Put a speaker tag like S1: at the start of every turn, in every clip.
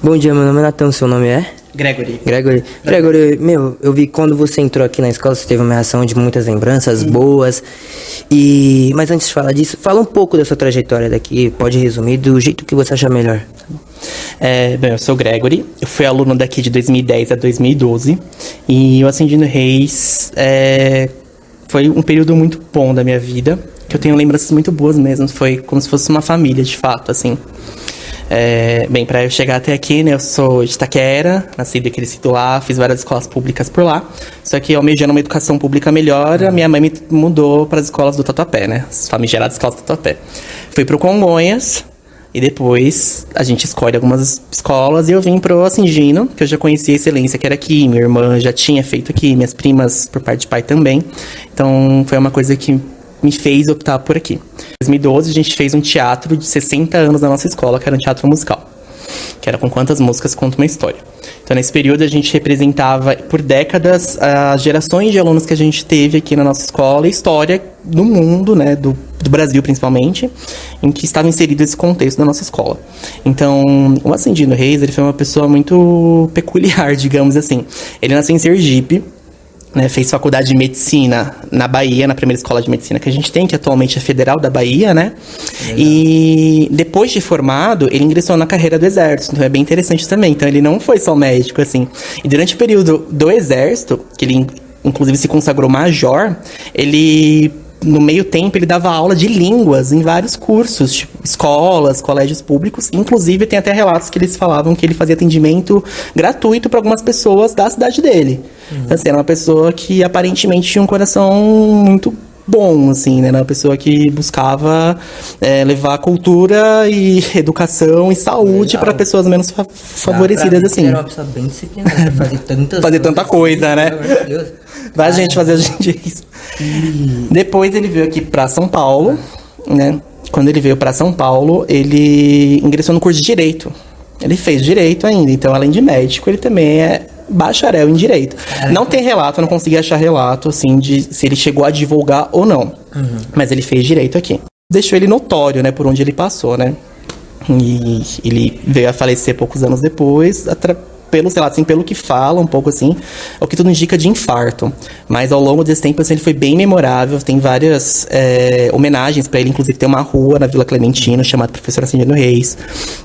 S1: Bom dia, meu nome é Natan, seu nome é?
S2: Gregory.
S1: Gregory, meu, eu vi que quando você entrou aqui na escola, você teve uma reação de muitas lembranças boas. Mas antes de falar disso, fala um pouco da sua trajetória daqui, pode resumir do jeito que você achar melhor.
S2: Bem, eu sou o Gregory, eu fui aluno daqui de 2010 a 2012 e o Ascendindo Reis foi um período muito bom da minha vida, que eu tenho lembranças muito boas mesmo, foi como se fosse uma família de fato, assim. Bem, pra eu chegar até aqui, né, eu sou de Itaquera, nascido e crescido lá, fiz várias escolas públicas por lá, só que almejando uma educação pública melhor, a minha mãe me mudou para as escolas do Tatuapé, né, as famigeradas escolas do Tatuapé. Fui pro Congonhas, e depois a gente escolhe algumas escolas e eu vim pro Ascendino, que eu já conhecia a excelência que era aqui, minha irmã já tinha feito aqui, minhas primas por parte de pai também, então foi uma coisa que me fez optar por aqui. Em 2012 a gente fez um teatro de 60 anos na nossa escola, que era um teatro musical, que era com quantas músicas conta uma história. Então nesse período a gente representava por décadas as gerações de alunos que a gente teve aqui na nossa escola e história do mundo, né, do Brasil principalmente, em que estava inserido esse contexto da nossa escola. Então o Ascendindo Reis, ele foi uma pessoa muito peculiar, digamos assim. Ele nasceu em Sergipe, né, fez faculdade de medicina na Bahia, na primeira escola de medicina que a gente tem, que atualmente é Federal da Bahia, né? E depois de formado, ele ingressou na carreira do Exército, então é bem interessante também. Então ele não foi só médico, assim. E durante o período do Exército, que ele inclusive se consagrou major, ele, no meio tempo, ele dava aula de línguas em vários cursos, tipo, escolas, colégios públicos. Inclusive, tem até relatos que eles falavam que ele fazia atendimento gratuito para algumas pessoas da cidade dele. Então, assim, era uma pessoa que aparentemente tinha um coração muito bom, assim, né? Era uma pessoa que buscava levar cultura e educação e saúde para pessoas menos favorecidas, assim.
S1: Era uma pessoa bem disciplinada,
S2: fazer tanta coisa, né? Vai gente fazer a gente isso. Depois ele veio aqui para São Paulo, né? Quando ele veio para São Paulo, ele ingressou no curso de Direito. Ele fez Direito ainda, então além de médico, ele também é bacharel em Direito. Não tem relato, eu não consegui achar relato, assim, de se ele chegou a divulgar ou não. Mas ele fez Direito aqui. Deixou ele notório, né, por onde ele passou, né? E ele veio a falecer poucos anos depois, pelo, sei lá, assim, pelo que fala, um pouco assim, o que tudo indica de infarto. Mas ao longo desse tempo, assim, ele foi bem memorável, tem várias homenagens para ele, inclusive tem uma rua na Vila Clementino, chamada Professor Ascendino Reis.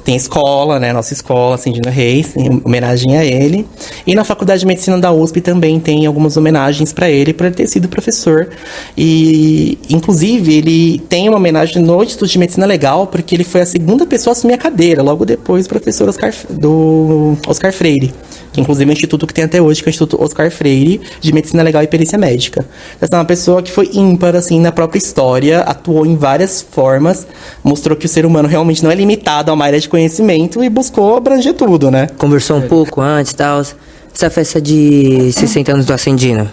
S2: Tem a escola, né, nossa escola Ascendino Reis, em homenagem a ele. E na Faculdade de Medicina da USP também tem algumas homenagens para ele, por ele ter sido professor. E, inclusive, ele tem uma homenagem no Instituto de Medicina Legal, porque ele foi a segunda pessoa a assumir a cadeira, logo depois do professor Oscar Freire. Que inclusive é um instituto que tem até hoje, que é o Instituto Oscar Freire, de Medicina Legal e Perícia Médica. Então, é uma pessoa que foi ímpar, assim, na própria história, atuou em várias formas, mostrou que o ser humano realmente não é limitado a uma área de conhecimento e buscou abranger tudo, né?
S1: Conversou um pouco antes e tal. Essa festa de 60 anos do Ascendino.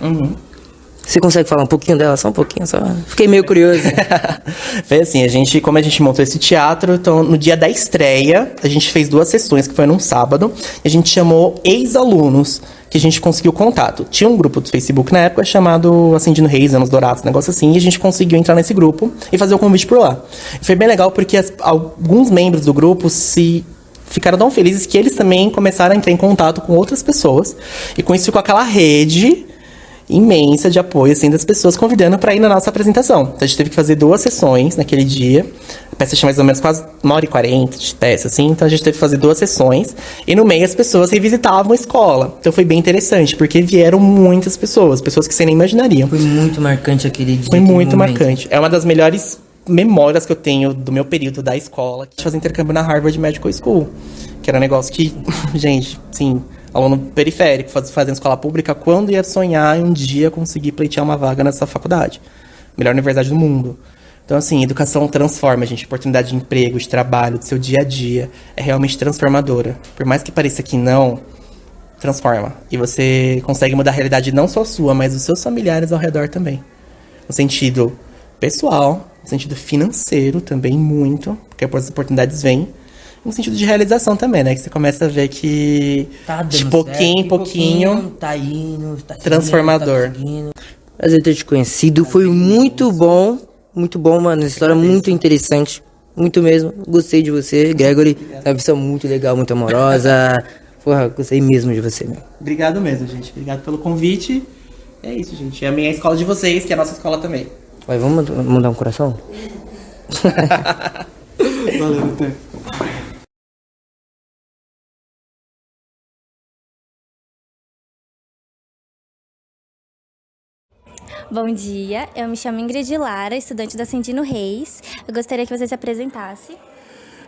S1: Você consegue falar um pouquinho dela? Só um pouquinho, só. Fiquei meio curioso.
S2: Foi assim, como a gente montou esse teatro, então no dia da estreia, a gente fez 2 sessões, que foi num sábado, e a gente chamou ex-alunos, que a gente conseguiu contato. Tinha um grupo do Facebook na época chamado Ascendino Reis, Anos Dourados, negócio assim, e a gente conseguiu entrar nesse grupo e fazer o convite por lá. E foi bem legal porque alguns membros do grupo ficaram tão felizes que eles também começaram a entrar em contato com outras pessoas, e com isso ficou aquela rede imensa de apoio, assim, das pessoas convidando para ir na nossa apresentação. Então a gente teve que fazer 2 sessões naquele dia. A peça tinha mais ou menos quase 1h40 de peça, assim. Então a gente teve que fazer 2 sessões. E no meio as pessoas revisitavam a escola. Então foi bem interessante, porque vieram muitas pessoas que você nem imaginariam.
S1: Foi muito marcante aquele dia.
S2: Foi muito marcante. É uma das melhores memórias que eu tenho do meu período da escola. De fazer intercâmbio na Harvard Medical School. Que era um negócio que, gente, sim, aluno periférico, fazendo escola pública, quando ia sonhar em um dia conseguir pleitear uma vaga nessa faculdade. Melhor universidade do mundo. Então, assim, educação transforma, gente. Oportunidade de emprego, de trabalho, do seu dia a dia. É realmente transformadora. Por mais que pareça que não, transforma. E você consegue mudar a realidade não só sua, mas dos seus familiares ao redor também. No sentido pessoal, no sentido financeiro também, muito. Porque as oportunidades vêm. No sentido de realização também, né? Que você começa a ver que de pouquinho em pouquinho
S1: tá indo, tá
S2: transformador.
S1: Prazer ter te conhecido. Foi muito bom, mano. História muito interessante. muito mesmo. Gostei de você, Gregory. É uma pessoa muito legal, muito amorosa. Porra, gostei mesmo de você, meu.
S2: Obrigado mesmo, gente. Obrigado pelo convite. É isso, gente. Amei a escola de vocês, que é a nossa escola também.
S1: Vai, vamos mandar um coração?
S2: Valeu, Natan.
S3: Bom dia, eu me chamo Ingrid Lara, estudante da Cindino Reis. Eu gostaria que você se apresentasse.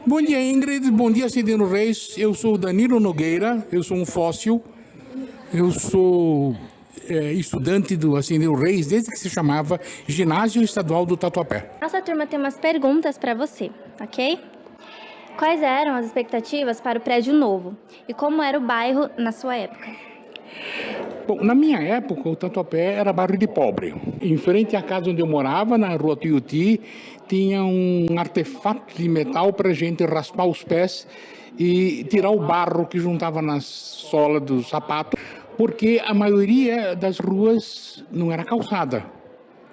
S4: Bom dia, Ingrid. Bom dia, Cindino Reis. Eu sou Danilo Nogueira, eu sou um fóssil. Eu sou estudante do Cindino Reis desde que se chamava Ginásio Estadual do Tatuapé.
S3: Nossa turma tem umas perguntas para você, ok? Quais eram as expectativas para o prédio novo? E como era o bairro na sua época?
S4: Bom, na minha época, o Tatuapé era bairro de pobre. Em frente à casa onde eu morava, na rua Tuiuti, tinha um artefato de metal para a gente raspar os pés e tirar o barro que juntava na sola do sapato, porque a maioria das ruas não era calçada.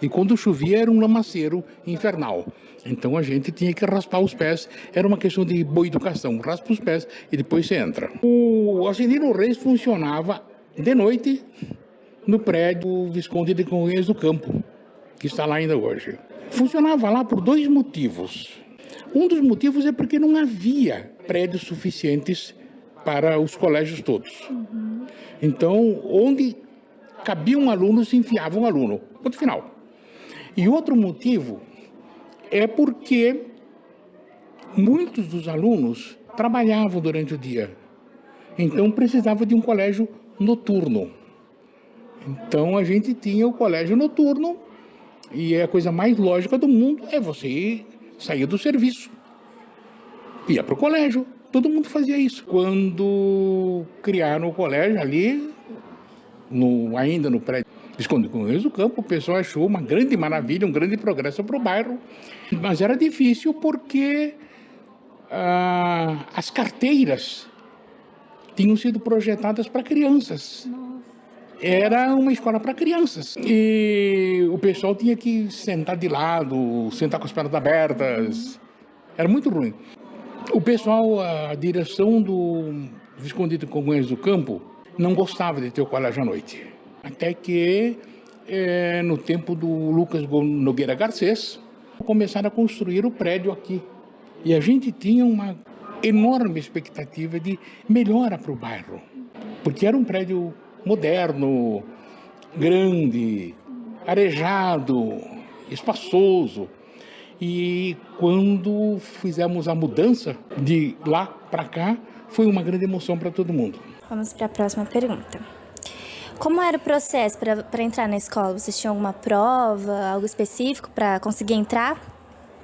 S4: E quando chovia era um lamaceiro infernal. Então a gente tinha que raspar os pés. Era uma questão de boa educação. Raspa os pés e depois você entra. O Cindino Reis funcionava de noite no prédio Visconde de Congonhas do Campo, que está lá ainda hoje. Funcionava lá por dois motivos. Um dos motivos é porque não havia prédios suficientes para os colégios todos. Então, onde cabia um aluno, se enfiava um aluno. Ponto final. E outro motivo é porque muitos dos alunos trabalhavam durante o dia. Então, precisava de um colégio noturno. Então, a gente tinha o colégio noturno e a coisa mais lógica do mundo é você sair do serviço, ia para o colégio. Todo mundo fazia isso. Quando criaram o colégio ali, ainda no prédio Visconde de Congonhas do Campo, o pessoal achou uma grande maravilha, um grande progresso para o bairro. Mas era difícil porque as carteiras tinham sido projetadas para crianças. Era uma escola para crianças. E o pessoal tinha que sentar de lado, sentar com as pernas abertas. Era muito ruim. O pessoal, a direção do Visconde de Congonhas do Campo, não gostava de ter o colégio à noite. Até que, no tempo do Lucas Nogueira Garcês, começaram a construir o prédio aqui. E a gente tinha uma enorme expectativa de melhora para o bairro. Porque era um prédio moderno, grande, arejado, espaçoso. E quando fizemos a mudança de lá para cá, foi uma grande emoção para todo mundo.
S3: Vamos para a próxima pergunta. Como era o processo para entrar na escola? Vocês tinham alguma prova, algo específico para conseguir entrar?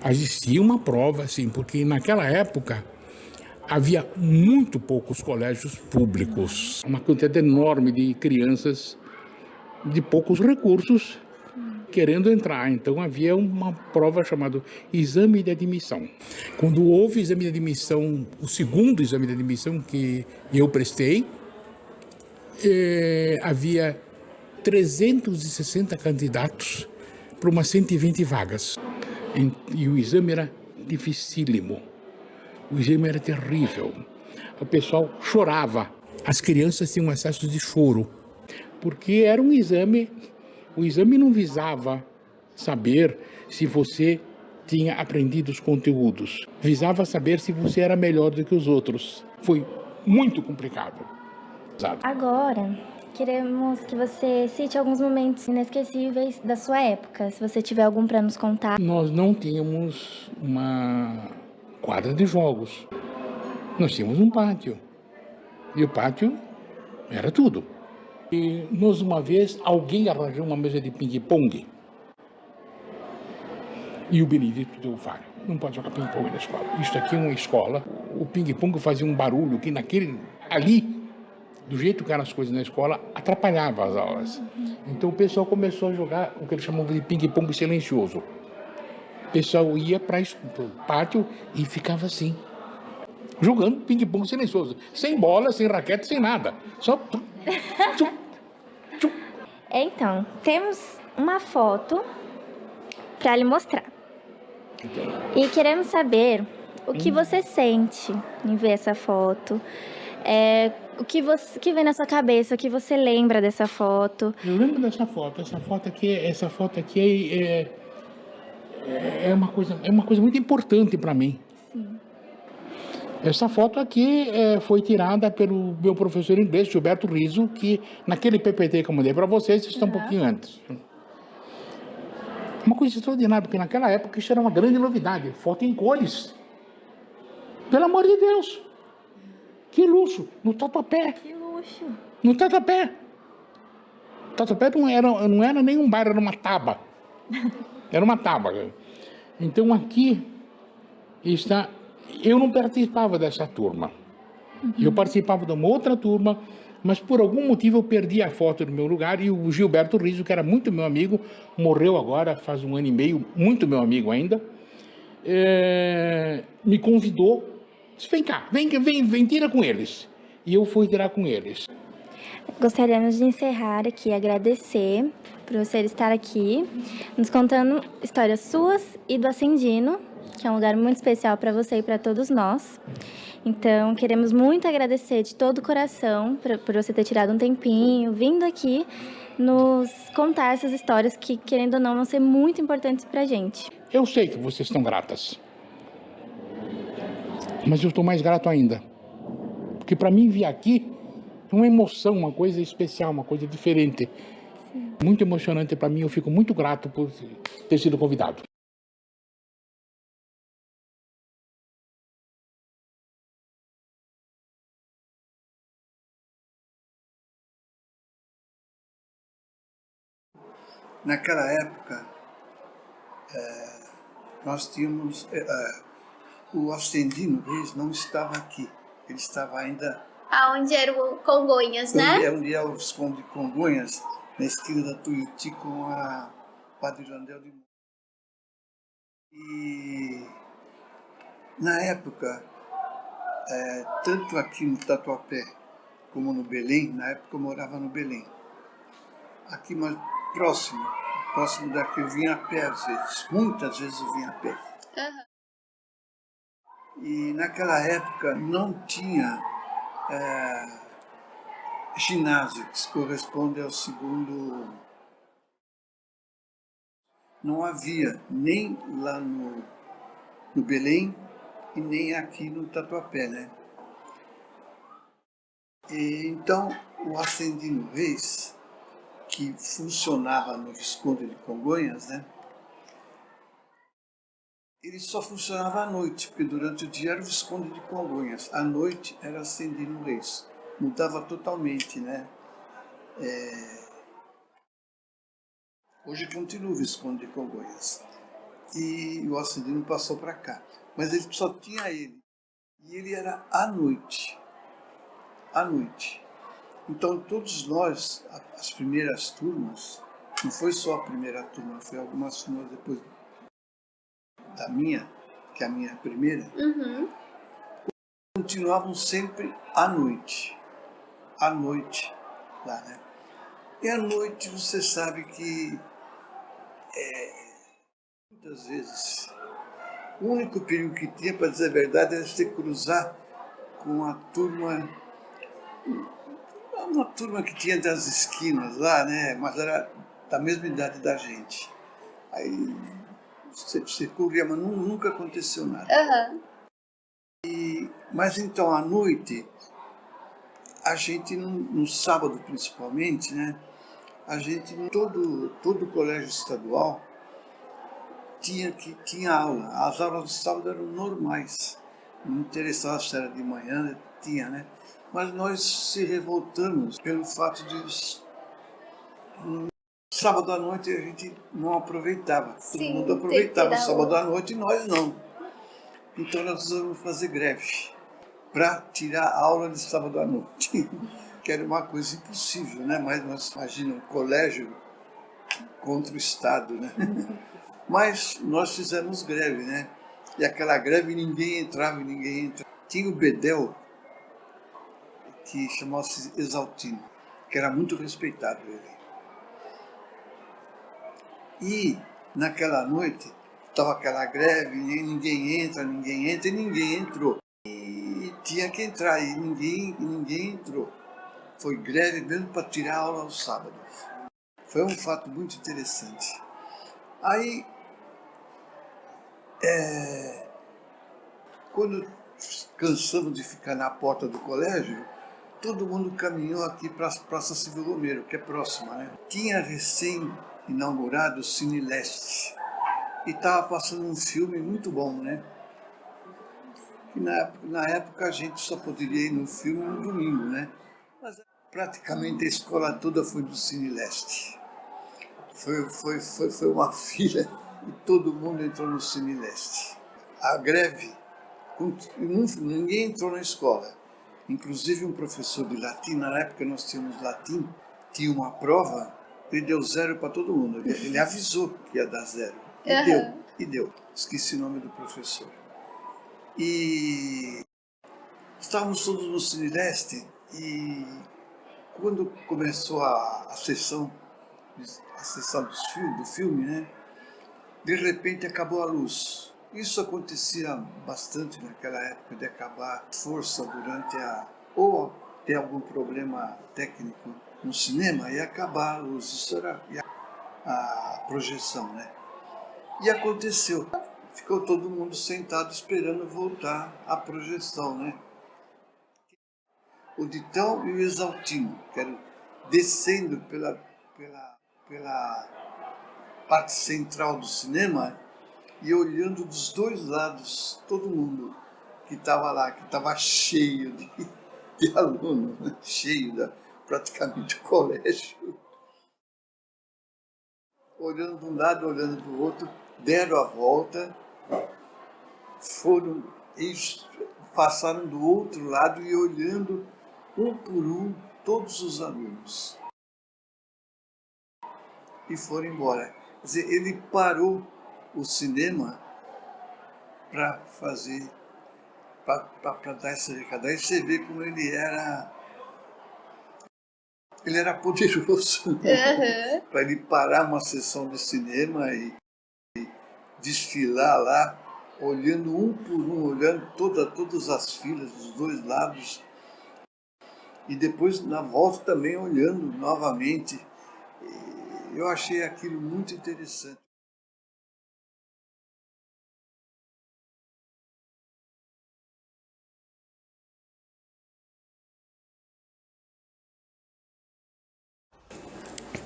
S4: Existia uma prova, sim, porque naquela época havia muito poucos colégios públicos, uma quantidade enorme de crianças de poucos recursos querendo entrar. Então havia uma prova chamada exame de admissão. Quando houve exame de admissão, o segundo exame de admissão que eu prestei, havia 360 candidatos para umas 120 vagas. E o exame era dificílimo. O exame era terrível. O pessoal chorava. As crianças tinham acesso de choro, porque era um exame. O exame não visava saber se você tinha aprendido os conteúdos. Visava saber se você era melhor do que os outros. Foi muito complicado.
S3: Agora, queremos que você cite alguns momentos inesquecíveis da sua época, se você tiver algum para nos contar.
S4: Nós não tínhamos uma quadra de jogos. Nós tínhamos um pátio. E o pátio era tudo. E nós, uma vez, alguém arranjou uma mesa de ping-pong. E o Benedito deu falha. Não pode jogar ping-pong na escola. Isso aqui é uma escola. O ping-pong fazia um barulho que ali, do jeito que eram as coisas na escola, atrapalhava as aulas. Então o pessoal começou a jogar o que eles chamavam de ping-pong silencioso. O pessoal ia para o pátio e ficava assim, jogando ping-pong silencioso. Sem bola, sem raquete, sem nada. Só...
S3: Então, temos uma foto para lhe mostrar. E queremos saber o que você sente em ver essa foto. O que vem na sua cabeça, o que você lembra dessa foto.
S4: Eu lembro dessa foto. Essa foto aqui é uma coisa muito importante para mim.
S3: Sim.
S4: Essa foto aqui foi tirada pelo meu professor inglês, Gilberto Riso, que naquele PPT que eu mandei para vocês, está um pouquinho antes. Uma coisa extraordinária, porque naquela época isso era uma grande novidade, foto em cores. Pelo amor de Deus! Que luxo! No Tatuapé!
S3: Que luxo!
S4: No Tatuapé! Tatuapé não era nem um bar, era uma taba. Era uma taba. Então aqui está... Eu não participava dessa turma. Eu participava de uma outra turma, mas por algum motivo eu perdi a foto do meu lugar e o Gilberto Riso, que era muito meu amigo, morreu agora faz 1 ano e meio, muito meu amigo ainda, me convidou, disse, vem cá, vem, tira com eles. E eu fui tirar com eles.
S3: Gostaríamos de encerrar aqui, agradecer por você estar aqui, nos contando histórias suas e do Ascendino, que é um lugar muito especial para você e para todos nós. Então, queremos muito agradecer de todo o coração por você ter tirado um tempinho, vindo aqui nos contar essas histórias que, querendo ou não, vão ser muito importantes para a gente.
S4: Eu sei que vocês estão gratas, mas eu estou mais grato ainda, porque para mim vir aqui é uma emoção, uma coisa especial, uma coisa diferente. Sim. Muito emocionante para mim, eu fico muito grato por ter sido convidado.
S5: Naquela época, nós tínhamos... o Ascendino Reis não estava aqui, ele estava ainda...
S6: Aonde era o Congonhas, né?
S5: Onde é o Visconde de Congonhas, na esquina da Tuiuti com a Padre Landel de Moura. E na época, tanto aqui no Tatuapé como no Belém, na época eu morava no Belém, aqui mais próximo daqui eu vinha a pé às vezes, muitas vezes eu vinha a pé. E naquela época não tinha ginásio, que corresponde ao segundo. Não havia nem lá no Belém e nem aqui no Tatuapé, né? E então o Ascendino Reis, que funcionava no Visconde de Congonhas, né? Ele só funcionava à noite, porque durante o dia era o Visconde de Congonhas, à noite era Ascendino Reis. Mudava totalmente, né? Hoje continua o Visconde de Congonhas. E o Ascendino passou para cá. Mas ele só tinha ele. E ele era à noite. À noite. Então todos nós, as primeiras turmas, não foi só a primeira turma, foi algumas turmas depois da minha, que é a minha primeira, continuavam sempre à noite lá, né? E à noite você sabe que muitas vezes o único perigo que tinha, para dizer a verdade, era você cruzar com a turma, uma turma que tinha das esquinas lá, né? Mas era da mesma idade da gente. Aí você corria, mas nunca aconteceu nada. Mas então, à noite, a gente, no sábado principalmente, né? A gente, todo o colégio estadual tinha aula. As aulas do sábado eram normais. Não interessava se era de manhã, tinha, né? Mas nós se revoltamos pelo fato de sábado à noite a gente não aproveitava. Sim, todo mundo aproveitava sábado à noite e nós não. Então nós resolvemos fazer greve para tirar a aula de sábado à noite. Que era uma coisa impossível, né? Mas nós imaginamos um colégio contra o Estado, né? Mas nós fizemos greve, né? E aquela greve ninguém entrava. Tinha o Bedel, que chamava-se Exaltino, que era muito respeitado ele. E naquela noite estava aquela greve, ninguém entra, e ninguém entrou. E tinha que entrar, e ninguém entrou. Foi greve mesmo para tirar a aula aos sábados. Foi um fato muito interessante. Aí, quando cansamos de ficar na porta do colégio, todo mundo caminhou aqui para a Praça Civil Romero, que é próxima, né? Tinha recém-inaugurado o Cine Leste. E estava passando um filme muito bom, né? Que na época a gente só poderia ir no filme no domingo, né? Mas praticamente a escola toda foi do Cine Leste. Foi uma fila e todo mundo entrou no Cine Leste. A greve, ninguém entrou na escola. Inclusive um professor de latim, na época nós tínhamos latim, tinha uma prova, ele deu 0 para todo mundo. Ele avisou que ia dar 0. E deu. Esqueci o nome do professor. E estávamos todos no Cine Leste e quando começou a sessão do filme, né? De repente acabou a luz. Isso acontecia bastante naquela época, de acabar a força durante ou ter algum problema técnico no cinema e acabar a luz. Isso era a projeção, né? E aconteceu. Ficou todo mundo sentado esperando voltar a projeção, né? O Ditão e o Exaltino, que eram descendo pela parte central do cinema e olhando dos dois lados todo mundo que estava lá, que estava cheio de alunos, né? Cheio praticamente o colégio. Olhando de um lado, olhando do outro, deram a volta, passaram do outro lado e olhando um por um todos os alunos. E foram embora. Quer dizer, ele parou o cinema para dar essa recada. Aí você vê como ele era poderoso, né? Para ele parar uma sessão de cinema e desfilar lá, olhando um por um, olhando todas as filas dos dois lados. E depois, na volta, também olhando novamente. Eu achei aquilo muito interessante.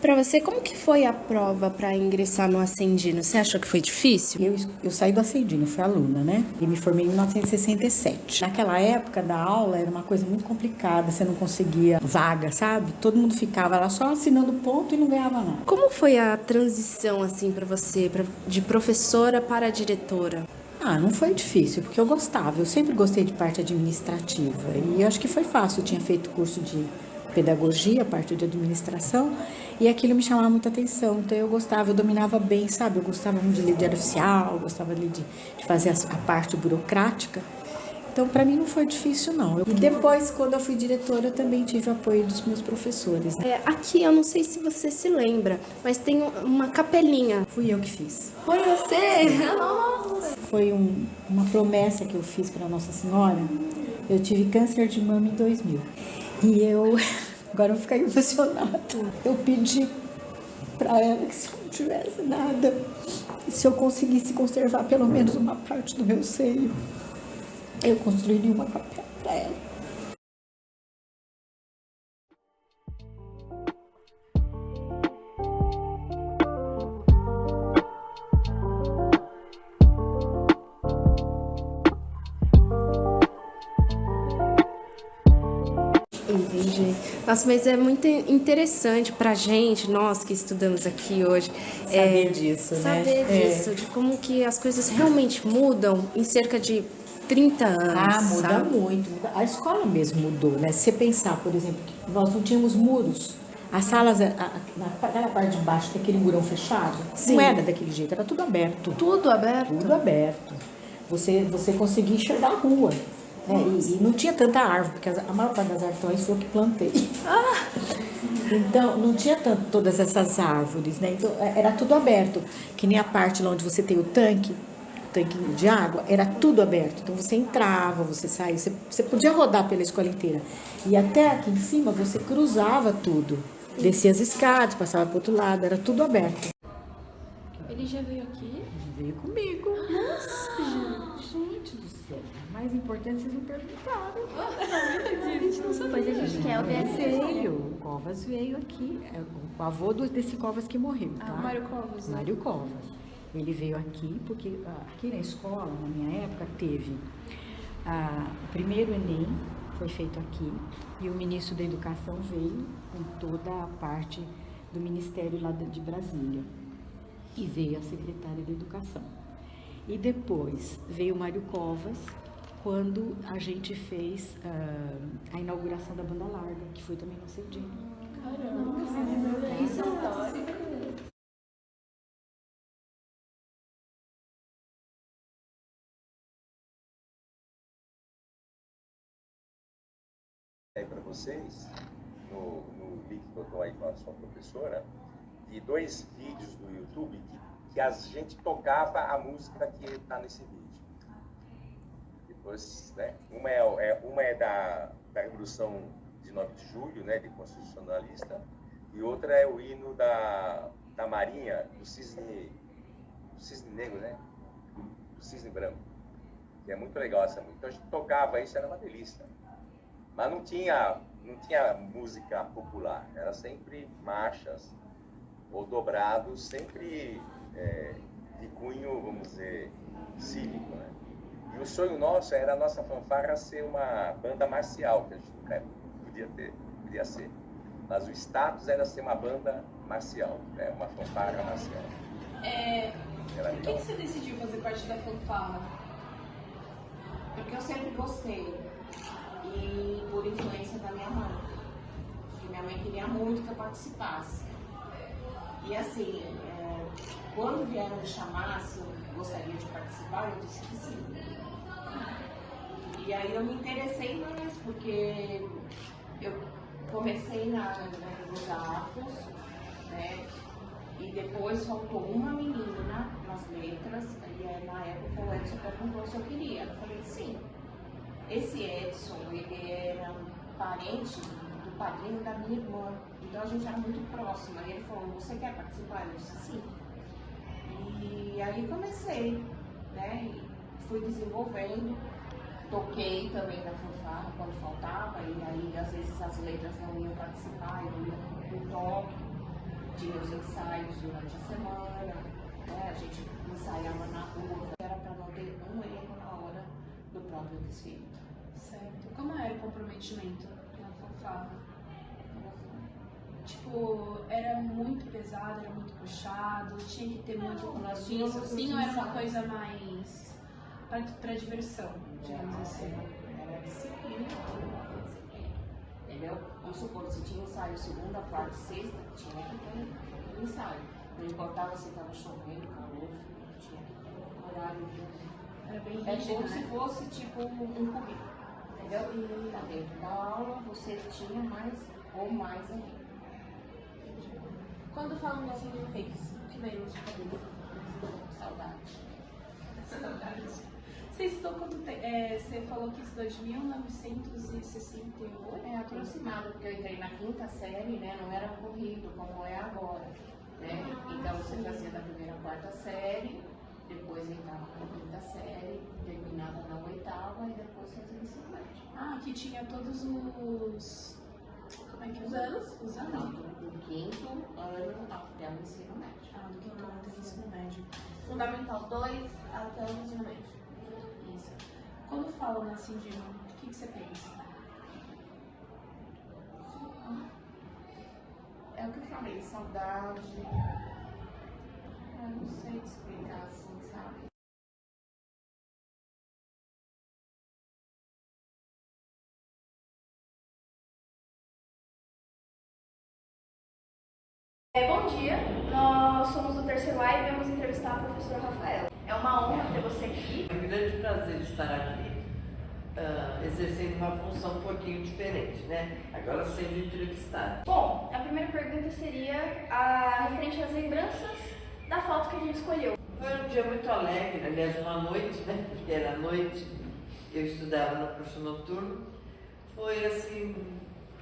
S7: Para você, como que foi a prova para ingressar no Ascendino? Você achou que foi difícil?
S8: Eu saí do Ascendino, fui aluna, né? E me formei em 1967. Naquela época da aula era uma coisa muito complicada, você não conseguia vaga, sabe? Todo mundo ficava lá só assinando ponto e não ganhava nada.
S7: Como foi a transição, assim, para você, de professora para diretora?
S8: Não foi difícil, porque eu gostava. Eu sempre gostei de parte administrativa. E eu acho que foi fácil. Eu tinha feito curso de pedagogia, parte de administração, e aquilo me chamava muita atenção. Então eu gostava, eu dominava bem, sabe? Eu gostava muito de ler diário oficial, gostava de fazer a parte burocrática. Então, para mim não foi difícil, não. E depois, quando eu fui diretora, eu também tive o apoio dos meus professores.
S7: Aqui, eu não sei se você se lembra, mas tem uma capelinha.
S8: Fui eu que fiz.
S7: Foi você? Nossa!
S8: Foi uma promessa que eu fiz para Nossa Senhora. Eu tive câncer de mama em 2000. E agora eu vou ficar emocionada. Eu pedi para ela que se eu não tivesse nada, se eu conseguisse conservar pelo menos uma parte do meu seio, eu construiria uma capela para ela.
S7: Entendi. Nossa, mas é muito interessante pra gente, nós que estudamos aqui hoje,
S8: saber disso, né?
S7: Saber disso, de como que as coisas realmente mudam em cerca de 30 anos.
S8: Muda
S7: sabe?
S8: muito. A escola mesmo mudou, né? Se você pensar, por exemplo, que nós não tínhamos muros. As salas, naquela parte de baixo, tem aquele murão fechado.
S7: Sim.
S8: Não era daquele jeito, era tudo aberto.
S7: Tudo aberto?
S8: Tudo aberto. Você conseguia enxergar a rua. E não tinha tanta árvore, porque a maior parte das árvores foi eu que plantei. Então, não tinha todas essas árvores, né? Então, era tudo aberto. Que nem a parte lá onde você tem o tanque, tanque de água, era tudo aberto. Então você entrava, você saía, você podia rodar pela escola inteira. E até aqui em cima você cruzava tudo. Descia as escadas, passava para o outro lado, era tudo aberto.
S7: Ele já veio aqui?
S8: Veio comigo. Nossa, gente do céu. O mais importante vocês não perguntaram.
S3: Depois a gente quer ouvir essa
S8: Veio, o Covas veio aqui. É o avô desse Covas que morreu, tá?
S7: Mário Covas. Né?
S8: Mário Covas. Ele veio aqui porque aqui na escola, na minha época, teve o primeiro Enem, foi feito aqui, e o ministro da Educação veio com toda a parte do Ministério lá de Brasília. E veio a secretária da Educação. E depois veio o Mário Covas, quando a gente fez a inauguração da banda larga, que foi também no Cedinho.
S7: Caramba, isso é histórico.
S9: Para vocês, no link que eu estou aí com a sua professora, de 2 vídeos do YouTube que a gente tocava a música que está nesse vídeo. Depois, né, uma é da Revolução de 9 de Julho, né, de constitucionalista, e outra é o hino da Marinha, do Cisne Negro, né, do Cisne Branco, que é muito legal essa música. Então a gente tocava isso, era uma delícia. Mas não tinha música popular, era sempre marchas ou dobrados, sempre de cunho, vamos dizer, cívico, né? E o sonho nosso era a nossa fanfarra ser uma banda marcial, que a gente nunca podia ser. Mas o status era ser uma banda marcial, né? Uma fanfarra marcial.
S10: Por que você decidiu fazer parte da fanfarra?
S11: Porque eu sempre gostei. E por influência da minha mãe. Porque minha mãe queria muito que eu participasse. E assim, quando vieram me chamar se eu gostaria de participar, eu disse que sim. E aí eu me interessei mais, porque eu comecei nos arcos, né? E depois faltou uma menina nas letras, e na época o Edson perguntou se eu queria. Eu falei sim. Esse Edson, ele era parente do padrinho da minha irmã, então a gente era muito próxima. E ele falou, você quer participar? Eu disse sim. E aí comecei, né? E fui desenvolvendo, toquei também na fanfarra quando faltava, e aí às vezes as letras não iam participar, eu ia no toque, tinha os ensaios durante a semana, né? A gente ensaiava na rua, era para não ter um erro na hora do próprio desfile.
S10: Certo. Como era o comprometimento na fanfarra? Tipo, era muito pesado, era muito puxado, tinha que ter muito compromisso, assim, ou era uma coisa mais pra diversão, digamos assim?
S11: Era disciplina, entendeu? Vamos supor, se tinha ensaio segunda, quarta e sexta, tinha que ter um ensaio. Não importava se estava chovendo, calor, tinha que ter um horário.
S10: Era bem rígido,
S11: como se fosse tipo um cubículo, entendeu? E lá dentro da aula você tinha mais ou mais ainda.
S10: Quando falam da Ascendino Reis, o que veio de cabelo?
S11: Saudade.
S10: Saudade. Você estudou quanto tempo? Você falou que estudou de 1968?
S11: É aproximado, porque eu entrei na 5ª série, né? Não era corrido como é agora, né? Então você fazia da 1ª à 4ª série, depois entrava na 5ª série, terminava na 8ª e depois fazia o ensino médio.
S10: Ah, que tinha todos os... Como é que é? Os anos? Os anos?
S11: Não, do 5º ano até o ensino médio.
S10: Ah, do 5º ano até o ensino médio.
S7: Fundamental 2 até o ensino médio.
S10: Isso. Quando falam na Ascendino, o que você pensa?
S11: É o que eu falei, saudade. Eu não sei te explicar assim, sabe?
S12: Bom dia, nós somos do 3º A e viemos entrevistar a professora Rafaela. É uma honra ter você aqui.
S13: É um grande prazer estar aqui, exercendo uma função um pouquinho diferente, né? Agora sendo entrevistada.
S12: Bom, a primeira pergunta seria referente às lembranças da foto que a gente escolheu.
S13: Foi um dia muito alegre, aliás, uma noite, né? Porque era noite, eu estudava no curso noturno. Foi assim,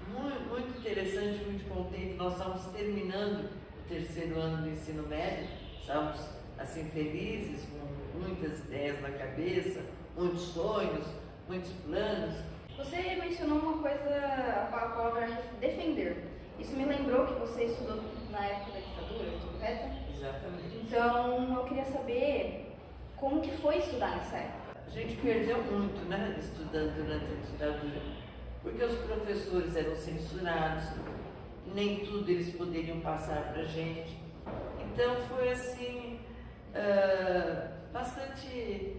S13: muito interessante, muito contente. Nós estávamos terminando o 3º ano do ensino médio, estávamos assim felizes, com muitas ideias na cabeça, muitos sonhos, muitos planos.
S12: Você mencionou uma coisa, a palavra defender. Isso me lembrou que você estudou na época da ditadura, correto?
S13: Exatamente.
S12: Então, eu queria saber como que foi estudar nessa época.
S13: A gente perdeu muito, né, estudando durante a ditadura, porque os professores eram censurados, nem tudo eles poderiam passar para a gente. Então, foi assim, bastante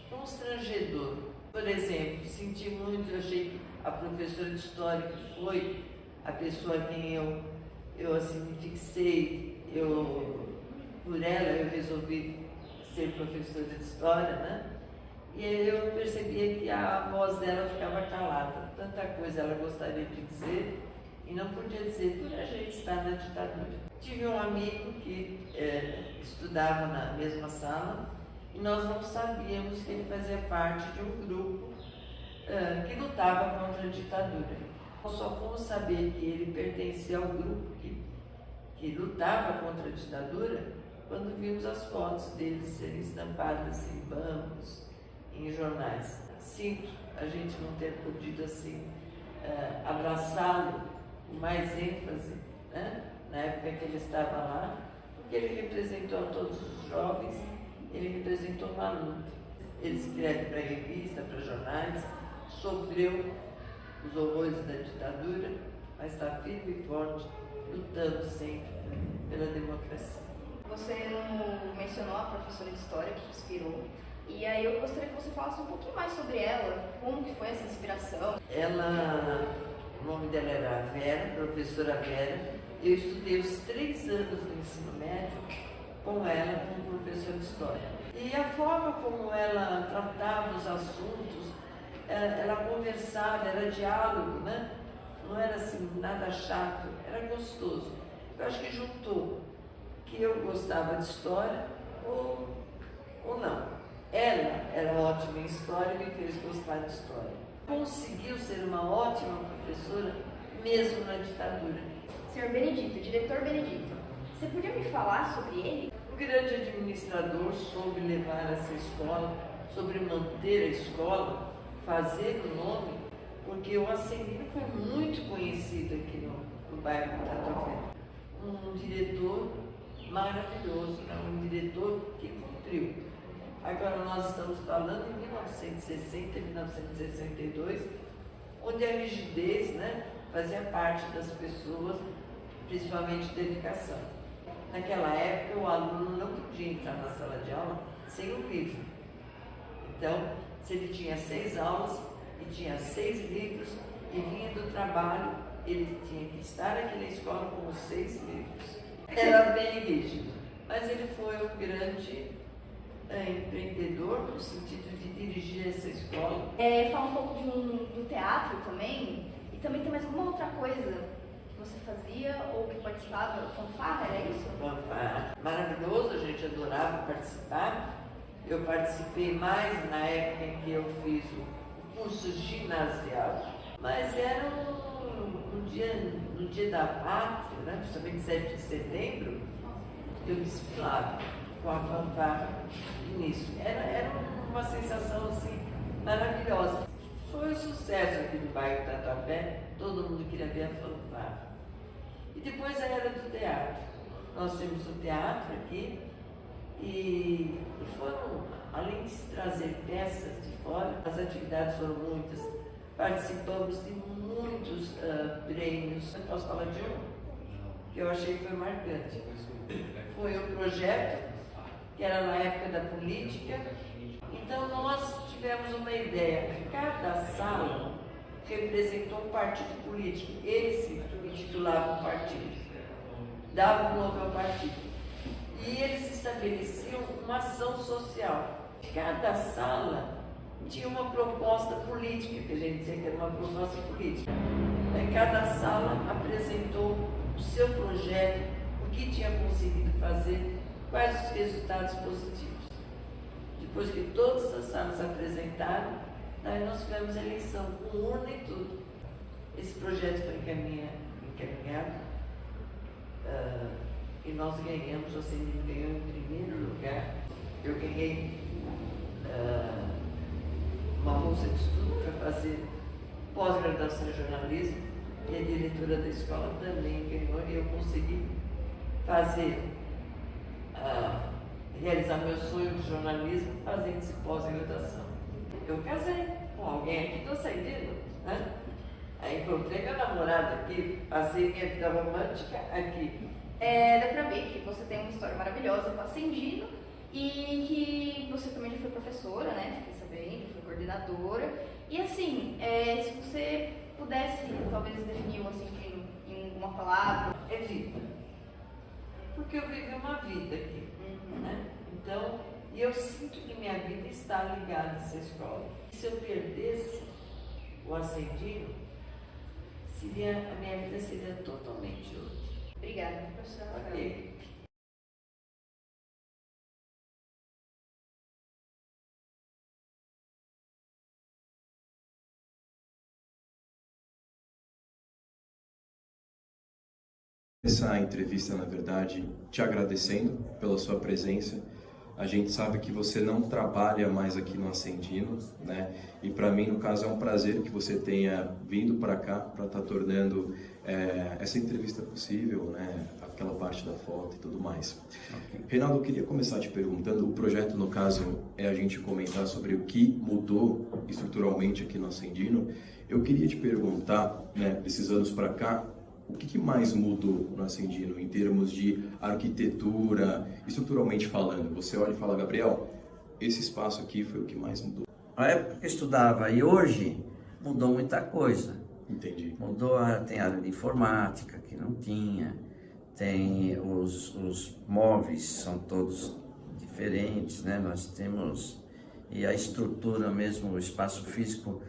S13: constrangedor. Por exemplo, senti muito, eu achei que a professora de História, que foi a pessoa a quem eu assim, me fixei, por ela eu resolvi ser professora de História, né? E aí eu percebia que a voz dela ficava calada, tanta coisa ela gostaria de dizer e não podia dizer por a gente estar na ditadura. Tive um amigo que estudava na mesma sala e nós não sabíamos que ele fazia parte de um grupo que lutava contra a ditadura. Nós só fomos saber que ele pertencia ao grupo que lutava contra a ditadura quando vimos as fotos dele serem estampadas em bancos, em jornais. Sinto a gente não ter podido assim abraçá-lo com mais ênfase, né? Na época que ele estava lá, porque ele representou a todos os jovens, ele representou uma luta. Ele escreve para revista, para jornais, sofreu os horrores da ditadura, mas está firme e forte, lutando sempre pela democracia.
S12: Você mencionou a professora de História que te inspirou, e aí eu gostaria que você falasse um pouquinho mais sobre ela, como que foi essa inspiração.
S13: O nome dela era Vera, professora Vera. Eu estudei os 3 anos do ensino médio com ela como professora de História. E a forma como ela tratava os assuntos, ela conversava, era diálogo, né? Não era assim, nada chato, era gostoso. Eu acho que juntou que eu gostava de História ou não. Ela era ótima em História e me fez gostar de História. Conseguiu ser uma ótima professora mesmo na ditadura.
S12: Senhor Benedito, diretor Benedito, você podia me falar sobre ele?
S13: Um grande administrador, soube levar essa escola, sobre manter a escola, fazer o nome, porque o Ascendino foi muito conhecido aqui no bairro do Tatuapé. Um diretor maravilhoso, né? Um diretor que cumpriu. Agora nós estamos falando em 1960, 1962, onde a rigidez, né, fazia parte das pessoas, principalmente da educação. Naquela época, o aluno não podia entrar na sala de aula sem o livro. Então, se ele tinha 6 aulas e tinha 6 livros e vinha do trabalho, ele tinha que estar aqui na escola com os 6 livros. Era bem rígido, mas ele foi um grande empreendedor no sentido de dirigir essa escola.
S12: Fala um pouco do teatro também, e também tem mais alguma outra coisa que você fazia ou que participava? Fanfarra, era isso?
S13: Fanfarra. Maravilhoso, a gente adorava participar. Eu participei mais na época em que eu fiz o curso ginasial, mas era no dia da pátria, né, principalmente 7 de setembro, eu desfilava com a fanfarra nisso. Era uma sensação assim maravilhosa. Foi um sucesso aqui no bairro Tatuapé, todo mundo queria ver a fanfarra. E depois a era do teatro. Nós temos o teatro aqui e foram, além de se trazer peças de fora, as atividades foram muitas. Participamos de muitos prêmios. Eu posso falar de um que eu achei que foi marcante. Foi um projeto que era na época da política. Então nós tivemos uma ideia. Cada sala representou um partido político. Eles se intitulavam partido, davam um nome ao partido. E eles estabeleciam uma ação social. Cada sala tinha uma proposta política, que a gente dizia que era uma proposta política. Cada sala apresentou o seu projeto, o que tinha conseguido fazer quais os resultados positivos. Depois que todas as salas apresentaram, daí nós fizemos a eleição com urna e tudo. Esse projeto foi encaminhado e nós ganhamos, o Ascendino ganhou em primeiro lugar. Eu ganhei uma bolsa de estudo para fazer pós-graduação em jornalismo e a diretora da escola também ganhou e eu consegui realizar meu sonho de jornalismo fazendo esse pós-graduação. Eu casei com alguém aqui do Ascendino, né? Aí encontrei meu namorado aqui, passei minha vida romântica aqui.
S12: Dá pra ver que você tem uma história maravilhosa com a Ascendino e que você também já foi professora, né? Fiquei sabendo, foi coordenadora. E assim, se você pudesse talvez definir o Ascendino em uma palavra.
S13: É vida. Porque eu vivi uma vida aqui, né? Então, e eu sinto que minha vida está ligada a essa escola. Se eu perdesse o Ascendino, a minha vida seria totalmente outra.
S12: Obrigada, professora.
S13: Okay.
S14: Essa entrevista, na verdade, te agradecendo pela sua presença. A gente sabe que você não trabalha mais aqui no Ascendino, né? E para mim, no caso, é um prazer que você tenha vindo para cá para estar tornando essa entrevista possível, né? Aquela parte da foto e tudo mais. Okay. Reinaldo, eu queria começar te perguntando, o projeto, no caso, é a gente comentar sobre o que mudou estruturalmente aqui no Ascendino. Eu queria te perguntar, né, desses anos para cá, o que mais mudou no Ascendino em termos de arquitetura, estruturalmente falando? Você olha e fala, Gabriel, esse espaço aqui foi o que mais mudou.
S15: Na época que eu estudava e hoje mudou muita coisa.
S14: Entendi.
S15: Mudou, tem área de informática que não tinha, tem os móveis são todos diferentes, né? Nós temos, e a estrutura mesmo, o espaço físico,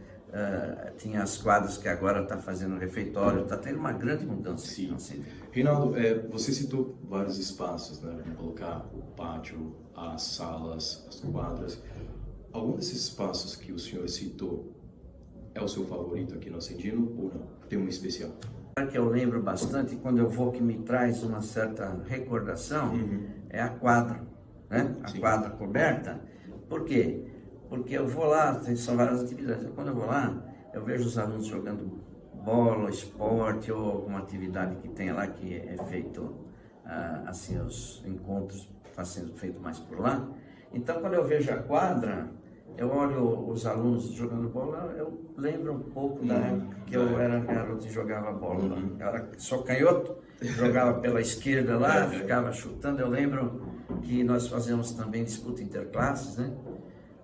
S15: tinha as quadras que agora está fazendo refeitório, está tendo uma grande mudança.
S14: Sim. Assim. Reinaldo, você citou vários espaços, né? Vamos colocar o pátio, as salas, as quadras. Algum desses espaços que o senhor citou é o seu favorito aqui no Ascendino ou não? Tem um especial?
S15: Que eu lembro bastante, quando eu vou, que me traz uma certa recordação, é a quadra, né? A quadra coberta. Por quê? Porque eu vou lá, são várias atividades. Quando eu vou lá, eu vejo os alunos jogando bola, esporte ou alguma atividade que tem lá que é feito, assim, os encontros estão sendo feito mais por lá. Então, quando eu vejo a quadra, eu olho os alunos jogando bola, eu lembro um pouco da época que eu era garoto e jogava bola. Eu era só canhoto, jogava pela esquerda lá, ficava chutando. Eu lembro que nós fazíamos também disputa interclasses, né?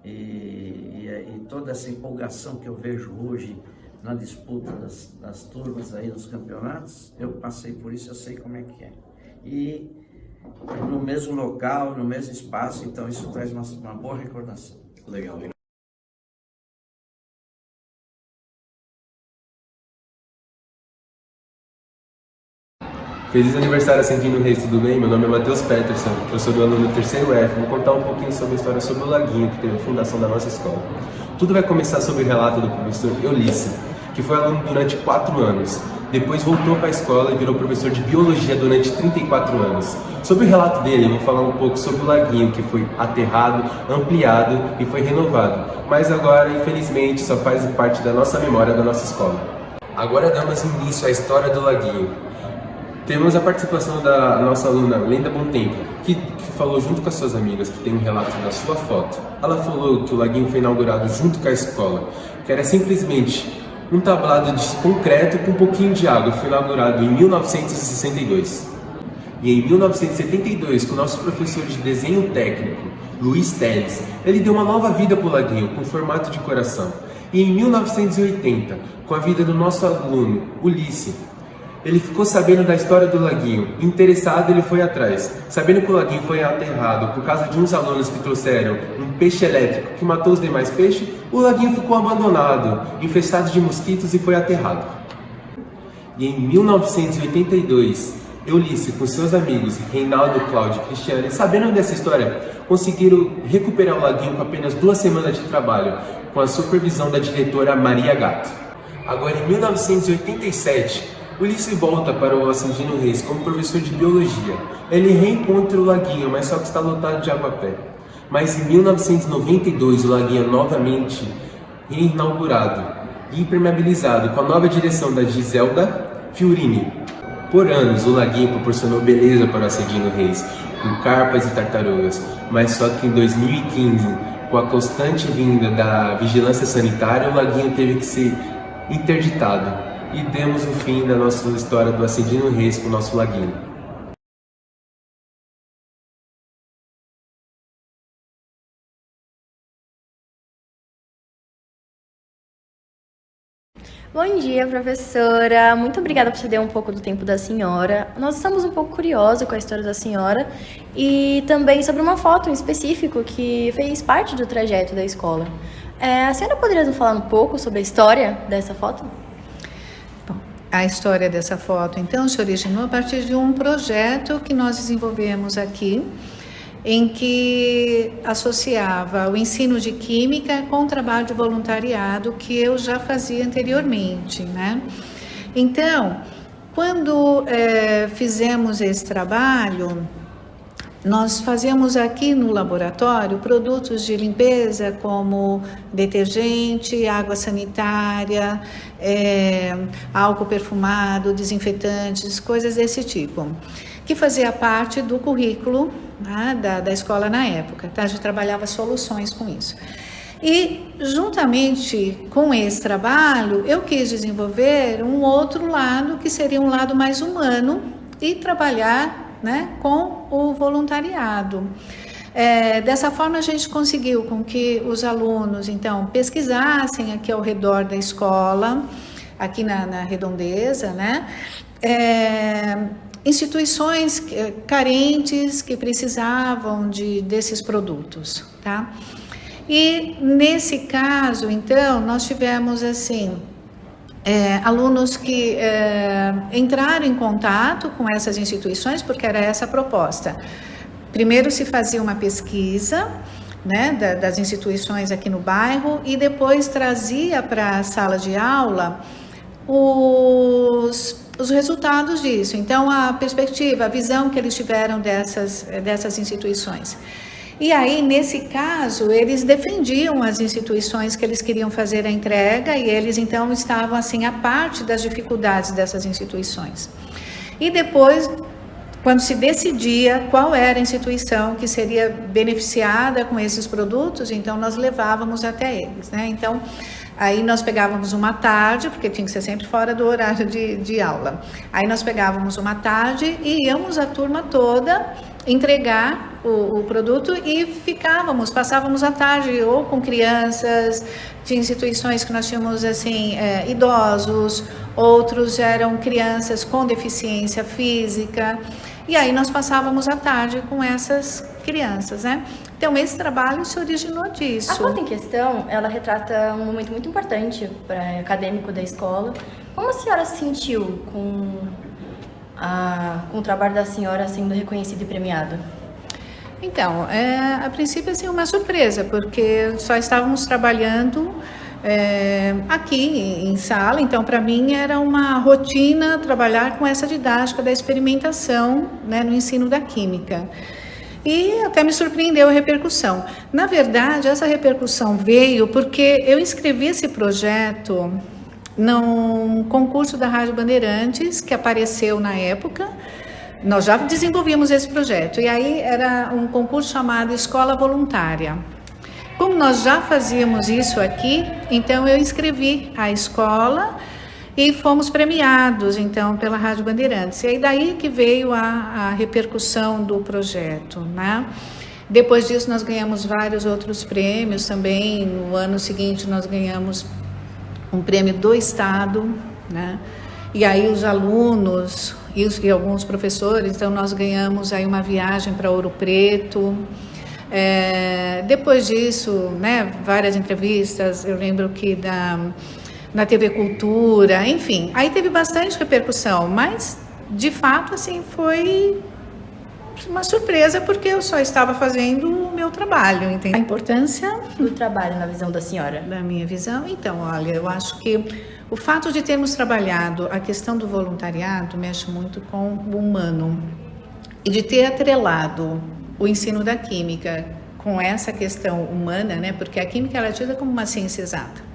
S15: E toda essa empolgação que eu vejo hoje na disputa das turmas aí nos campeonatos, eu passei por isso, eu sei como é que é. E no mesmo local, no mesmo espaço, então isso traz uma boa recordação.
S14: Legal, legal.
S16: Feliz aniversário, Ascendino Reis, tudo bem? Meu nome é Matheus Peterson, eu sou do aluno 3º F. Vou contar um pouquinho sobre a história sobre o Laguinho, que teve a fundação da nossa escola. Tudo vai começar sobre o relato do professor Eulice, que foi aluno durante 4 anos. Depois voltou para a escola e virou professor de biologia durante 34 anos. Sobre o relato dele, eu vou falar um pouco sobre o Laguinho, que foi aterrado, ampliado e foi renovado. Mas agora, infelizmente, só faz parte da nossa memória da nossa escola. Agora damos início à história do Laguinho. Temos a participação da nossa aluna Lenda Bom Tempo, que falou junto com as suas amigas, que tem um relato da sua foto. Ela falou que o Laguinho foi inaugurado junto com a escola, que era simplesmente um tablado de concreto com um pouquinho de água. Foi inaugurado em 1962. E em 1972, com o nosso professor de desenho técnico, Luiz Teles, ele deu uma nova vida para o Laguinho, com formato de coração. E em 1980, com a vida do nosso aluno, Ulisses, ele ficou sabendo da história do Laguinho. Interessado, ele foi atrás. Sabendo que o Laguinho foi aterrado por causa de uns alunos que trouxeram um peixe elétrico que matou os demais peixes, o Laguinho ficou abandonado, infestado de mosquitos e foi aterrado. E em 1982, Eunice, com seus amigos Reinaldo, Cláudio e Cristiane, sabendo dessa história, conseguiram recuperar o laguinho com apenas 2 semanas de trabalho, com a supervisão da diretora Maria Gato. Agora, em 1987, Ulisses volta para o Ascendino Reis como professor de biologia. Ele reencontra o laguinho, mas só que está lotado de água-pé. Mas em 1992, o laguinho é novamente reinaugurado e impermeabilizado com a nova direção da Giselda Fiorini. Por anos, o laguinho proporcionou beleza para o Ascendino Reis, com carpas e tartarugas, mas só que em 2015, com a constante vinda da vigilância sanitária, o laguinho teve que ser interditado. E demos o fim da nossa história do Ascendino Reis com o nosso laguinho.
S17: Bom dia, professora. Muito obrigada por ceder um pouco do tempo da senhora. Nós estamos um pouco curiosos com a história da senhora e também sobre uma foto em específico que fez parte do trajeto da escola. A senhora poderia nos falar um pouco sobre a história dessa foto?
S18: Bom, a história dessa foto, então, se originou a partir de um projeto que nós desenvolvemos aqui, em que associava o ensino de química com o trabalho de voluntariado que eu já fazia anteriormente, né? Então, quando fizemos esse trabalho, nós fazíamos aqui no laboratório produtos de limpeza como detergente, água sanitária, álcool perfumado, desinfetantes, coisas desse tipo, que fazia parte do currículo, né, da escola na época, tá? A gente trabalhava soluções com isso. E, juntamente com esse trabalho, eu quis desenvolver um outro lado, que seria um lado mais humano, e trabalhar, né, com o voluntariado. Dessa forma, a gente conseguiu com que os alunos, então, pesquisassem aqui ao redor da escola, aqui na Redondeza, né, instituições carentes que precisavam desses produtos, tá? E nesse caso, então, nós tivemos assim alunos que entraram em contato com essas instituições, porque era essa a proposta. Primeiro se fazia uma pesquisa, né, das instituições aqui no bairro, e depois trazia para a sala de aula os resultados disso. Então, a perspectiva, a visão que eles tiveram dessas instituições. E aí, nesse caso, eles defendiam as instituições que eles queriam fazer a entrega, e eles, então, estavam, assim, a parte das dificuldades dessas instituições. E depois, quando se decidia qual era a instituição que seria beneficiada com esses produtos, então, nós levávamos até eles, né? Então, aí nós pegávamos uma tarde, porque tinha que ser sempre fora do horário de aula. Aí nós pegávamos uma tarde e íamos a turma toda entregar o produto e passávamos a tarde ou com crianças, de instituições que nós tínhamos assim, idosos, outros eram crianças com deficiência física, e aí nós passávamos a tarde com essas crianças, né? Então, esse trabalho se originou disso.
S17: A foto em questão, ela retrata um momento muito importante para acadêmico da escola. Como a senhora se sentiu com o trabalho da senhora sendo reconhecido e premiado?
S18: Então, a princípio, assim, uma surpresa, porque só estávamos trabalhando aqui em sala, então para mim era uma rotina trabalhar com essa didática da experimentação, né, no ensino da química. E até me surpreendeu a repercussão. Na verdade, essa repercussão veio porque eu inscrevi esse projeto num concurso da Rádio Bandeirantes, que apareceu na época. Nós já desenvolvíamos esse projeto, e aí era um concurso chamado Escola Voluntária. Como nós já fazíamos isso aqui, então eu inscrevi a escola e fomos premiados, então, pela Rádio Bandeirantes. E aí daí que veio a repercussão do projeto, né? Depois disso, nós ganhamos vários outros prêmios também. No ano seguinte, nós ganhamos um prêmio do Estado, né? E aí os alunos e alguns professores, então nós ganhamos aí uma viagem para Ouro Preto. Depois disso, né, várias entrevistas, eu lembro que na TV Cultura, enfim, aí teve bastante repercussão, mas de fato, assim, foi uma surpresa, porque eu só estava fazendo o meu trabalho, entende? A importância
S17: do trabalho na visão da senhora.
S18: Da minha visão, então, olha, eu acho que o fato de termos trabalhado a questão do voluntariado mexe muito com o humano, e de ter atrelado o ensino da química com essa questão humana, né? Porque a química ela é tida como uma ciência exata.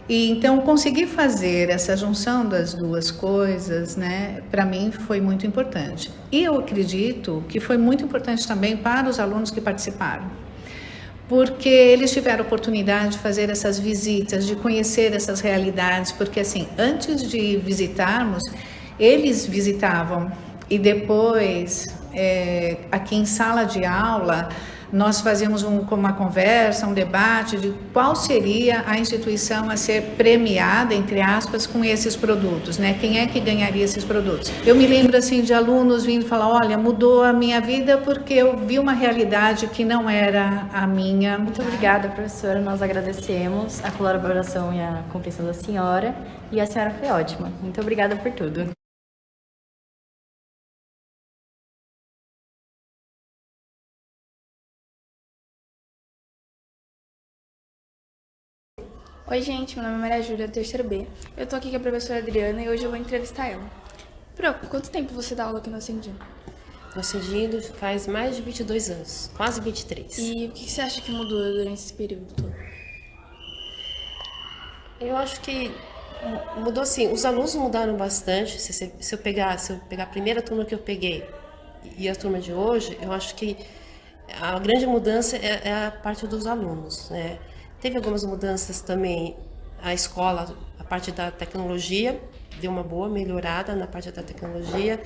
S18: E então conseguir fazer essa junção das duas coisas, né, para mim foi muito importante. E eu acredito que foi muito importante também para os alunos que participaram, porque eles tiveram a oportunidade de fazer essas visitas, de conhecer essas realidades, porque assim, antes de visitarmos, eles visitavam e depois, aqui em sala de aula, nós fazíamos uma conversa, um debate de qual seria a instituição a ser premiada, entre aspas, com esses produtos, né? Quem é que ganharia esses produtos? Eu me lembro, assim, de alunos vindo falar, olha, mudou a minha vida porque eu vi uma realidade que não era a minha.
S17: Muito obrigada, professora. Nós agradecemos a colaboração e a compreensão da senhora. E a senhora foi ótima. Muito obrigada por tudo.
S19: Oi gente, meu nome é Maria Júlia, terceiro B. Eu tô aqui com a professora Adriana e hoje eu vou entrevistar ela. Pro, quanto tempo você dá aula aqui no Ascendido?
S7: No Ascendido faz mais de 22 anos, quase 23.
S19: E o que você acha que mudou durante esse período todo?
S7: Eu acho que mudou assim, os alunos mudaram bastante. Se eu pegar a primeira turma que eu peguei e a turma de hoje, eu acho que a grande mudança é a parte dos alunos, né? Teve algumas mudanças também, a escola, a parte da tecnologia, deu uma boa melhorada na parte da tecnologia,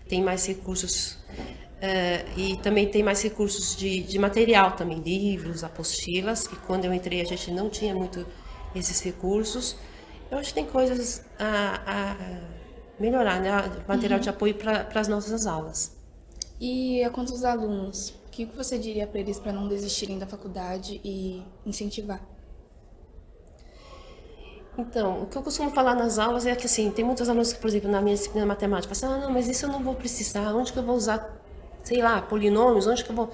S7: tem mais recursos e também tem mais recursos de material também, livros, apostilas, e quando eu entrei a gente não tinha muito esses recursos. Eu acho que tem coisas a melhorar, né? Material de apoio para as nossas aulas.
S19: E quanto aos alunos, o que você diria para eles para não desistirem da faculdade e incentivar?
S7: Então, o que eu costumo falar nas aulas é que, assim, tem muitos alunos que, por exemplo, na minha disciplina matemática, falam assim, não, mas isso eu não vou precisar, onde que eu vou usar, sei lá, polinômios, onde que eu vou...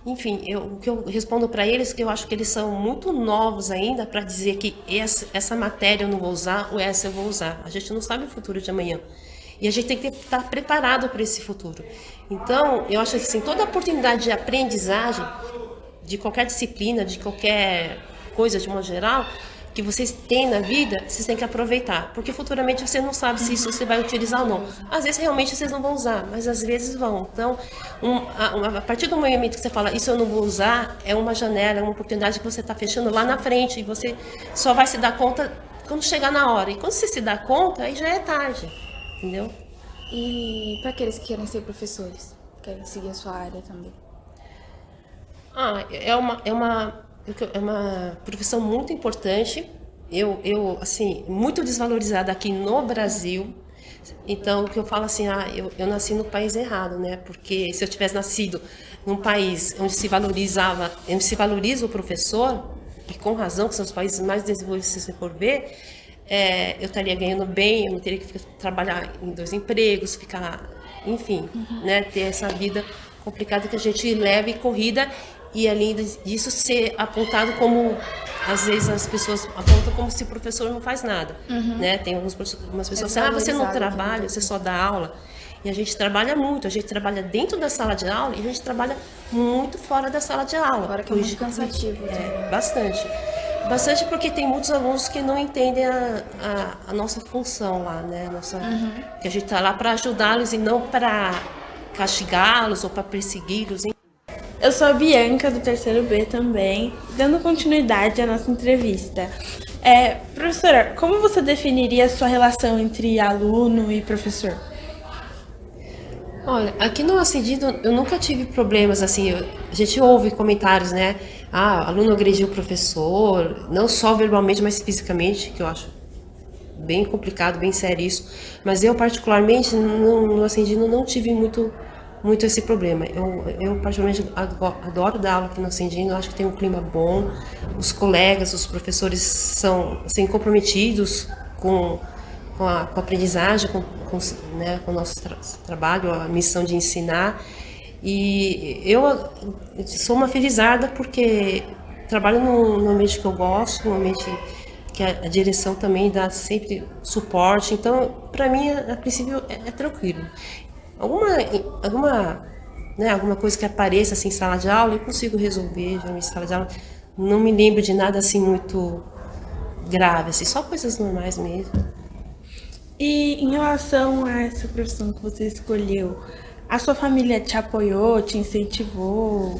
S7: Enfim, o que eu respondo para eles é que eu acho que eles são muito novos ainda para dizer que essa matéria eu não vou usar ou essa eu vou usar. A gente não sabe o futuro de amanhã. E a gente tem que estar preparado para esse futuro. Então, eu acho que assim, toda oportunidade de aprendizagem, de qualquer disciplina, de qualquer coisa de modo geral, que vocês têm na vida, vocês têm que aproveitar. Porque futuramente você não sabe se isso você vai utilizar ou não. Às vezes realmente vocês não vão usar, mas às vezes vão. Então, a partir do momento que você fala, isso eu não vou usar, é uma janela, é uma oportunidade que você está fechando lá na frente. E você só vai se dar conta quando chegar na hora. E quando você se dá conta, aí já é tarde. Entendeu?
S19: E para aqueles que querem ser professores, querem seguir a sua área também?
S7: É uma profissão muito importante. Eu assim, muito desvalorizada aqui no Brasil. Então, o que eu falo assim, eu nasci no país errado, né? Porque se eu tivesse nascido num país onde se valoriza o professor, e com razão, que são os países mais desenvolvidos, se você for ver, eu estaria ganhando bem, eu não teria que trabalhar em 2 empregos, enfim, né, ter essa vida complicada que a gente leva e corrida, e além disso ser apontado como, às vezes as pessoas apontam como se o professor não faz nada, né? Tem algumas pessoas que falam, você não trabalha, você só dá aula. E a gente trabalha muito, a gente trabalha dentro da sala de aula e a gente trabalha muito fora da sala de aula.
S19: Agora que é muito cansativo.
S7: Bastante. Bastante porque tem muitos alunos que não entendem a nossa função lá, né? Que a gente está lá para ajudá-los e não para castigá-los ou para persegui-los.
S19: Eu sou a Bianca, do terceiro B também, dando continuidade à nossa entrevista. Professora, como você definiria a sua relação entre aluno e professor?
S7: Olha, aqui no Ascendido eu nunca tive problemas assim, a gente ouve comentários, né? Aluno agrediu o professor, não só verbalmente, mas fisicamente, que eu acho bem complicado, bem sério isso. Mas eu particularmente no Ascendido não tive muito esse problema. Eu particularmente adoro dar aula aqui no Ascendido, acho que tem um clima bom, os colegas, os professores são assim, comprometidos com a aprendizagem, né, com o nosso trabalho, a missão de ensinar. E eu sou uma felizarda porque trabalho no ambiente que eu gosto, no ambiente que a direção também dá sempre suporte. Então, para mim, a princípio, é tranquilo. Alguma coisa que apareça assim, em sala de aula, eu consigo resolver. Já em sala de aula, não me lembro de nada assim muito grave, assim, só coisas normais mesmo.
S19: E em relação a essa profissão que você escolheu, a sua família te apoiou, te incentivou?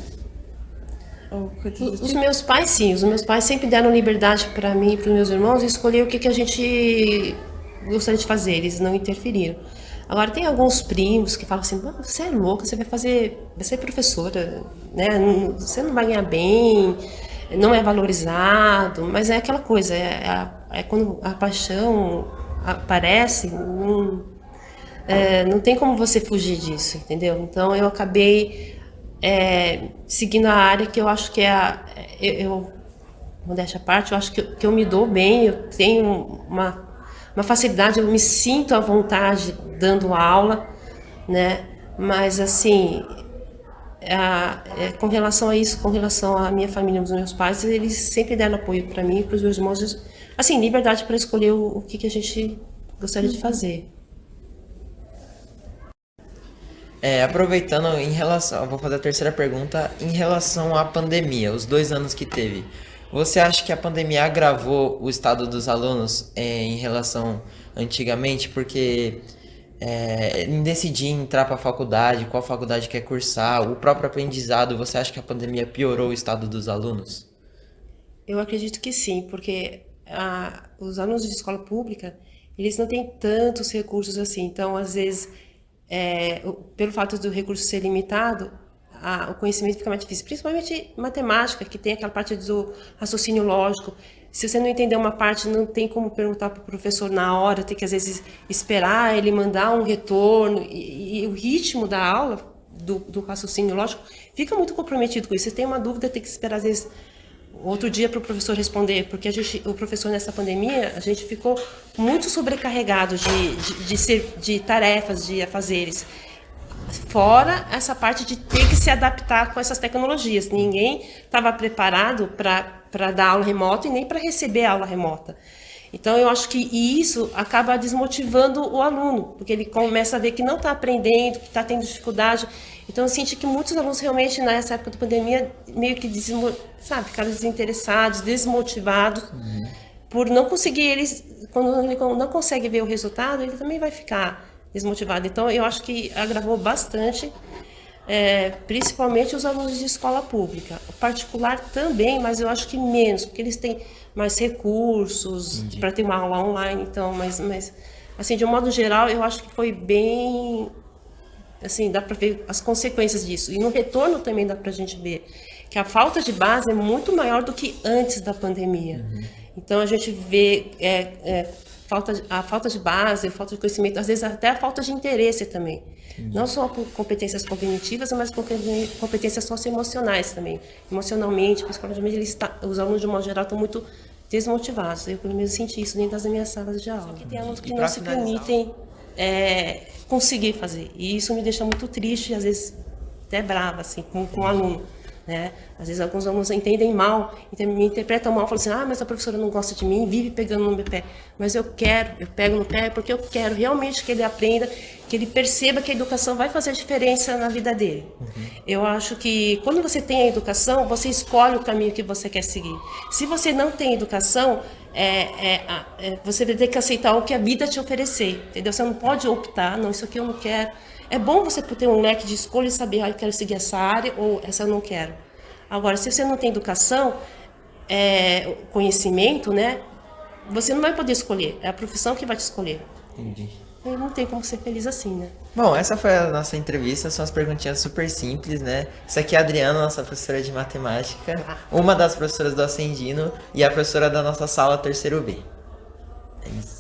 S7: Os meus pais, sim. Os meus pais sempre deram liberdade para mim e para os meus irmãos e escolher o que a gente gostaria de fazer. Eles não interferiram. Agora, tem alguns primos que falam assim, você é louca, você vai ser professora, né? Você não vai ganhar bem, não é valorizado, mas é aquela coisa, é quando a paixão aparece, não tem como você fugir disso, entendeu? Então, eu acabei seguindo a área que eu acho que modéstia à parte, eu acho que eu me dou bem, eu tenho uma facilidade, eu me sinto à vontade dando aula, né? Mas, assim, com relação a isso, com relação à minha família, os meus pais, eles sempre deram apoio para mim e para os meus irmãos, assim, liberdade para escolher o que a gente gostaria de fazer.
S20: Aproveitando, eu vou fazer a terceira pergunta em relação à pandemia, os 2 anos que teve. Você acha que a pandemia agravou o estado dos alunos em relação antigamente? Porque em decidir entrar para a faculdade, qual faculdade quer cursar, o próprio aprendizado, você acha que a pandemia piorou o estado dos alunos?
S7: Eu acredito que sim, porque os alunos de escola pública, eles não têm tantos recursos assim. Então, às vezes, pelo fato do recurso ser limitado, o conhecimento fica mais difícil, principalmente matemática, que tem aquela parte do raciocínio lógico. Se você não entender uma parte, não tem como perguntar para o professor na hora, tem que às vezes esperar ele mandar um retorno, e o ritmo da aula, do raciocínio lógico, fica muito comprometido com isso. Você tem uma dúvida, tem que esperar às vezes outro dia para o professor responder, porque o professor nessa pandemia, a gente ficou muito sobrecarregado de tarefas, de afazeres. Fora essa parte de ter que se adaptar com essas tecnologias. Ninguém estava preparado para dar aula remota e nem para receber aula remota. Então, eu acho que isso acaba desmotivando o aluno, porque ele começa a ver que não está aprendendo, que está tendo dificuldade. Então, eu senti que muitos alunos realmente, nessa época da pandemia, meio que ficaram desinteressados, desmotivados, por não conseguir, quando ele não consegue ver o resultado, ele também vai ficar desmotivado. Então, eu acho que agravou bastante, principalmente os alunos de escola pública. O particular também, mas eu acho que menos, porque eles têm mais recursos para ter uma aula online. Então, mas assim, de um modo geral, eu acho que foi bem, assim, dá para ver as consequências disso. E no retorno também dá para a gente ver que a falta de base é muito maior do que antes da pandemia. Então, a gente vê a falta de base, a falta de conhecimento, às vezes até a falta de interesse também. Não só por competências cognitivas, mas por competências socioemocionais também. Emocionalmente, principalmente, os alunos, de modo geral, estão muito desmotivados. Eu, pelo menos, senti isso dentro das minhas salas de aula. Só que tem alunos que não se permitem conseguir fazer. E isso me deixa muito triste, às vezes até brava, assim, com o aluno. Né? Às vezes alguns alunos entendem mal, me interpretam mal, falam assim, mas a professora não gosta de mim, vive pegando no meu pé. Mas eu pego no pé porque eu quero realmente que ele aprenda, que ele perceba que a educação vai fazer a diferença na vida dele. Eu acho que quando você tem a educação, você escolhe o caminho que você quer seguir. Se você não tem educação, você vai ter que aceitar o que a vida te oferecer, entendeu? Você não pode optar, não, isso aqui eu não quero. É bom você ter um leque de escolha e saber, eu quero seguir essa área ou essa eu não quero. Agora, se você não tem educação, conhecimento, né, você não vai poder escolher. É a profissão que vai te escolher.
S20: Entendi.
S7: E não tem como ser feliz assim, né?
S20: Bom, essa foi a nossa entrevista, são as perguntinhas super simples, né? Isso aqui é a Adriana, nossa professora de matemática, uma das professoras do Ascendino e a professora da nossa sala terceiro B. É isso.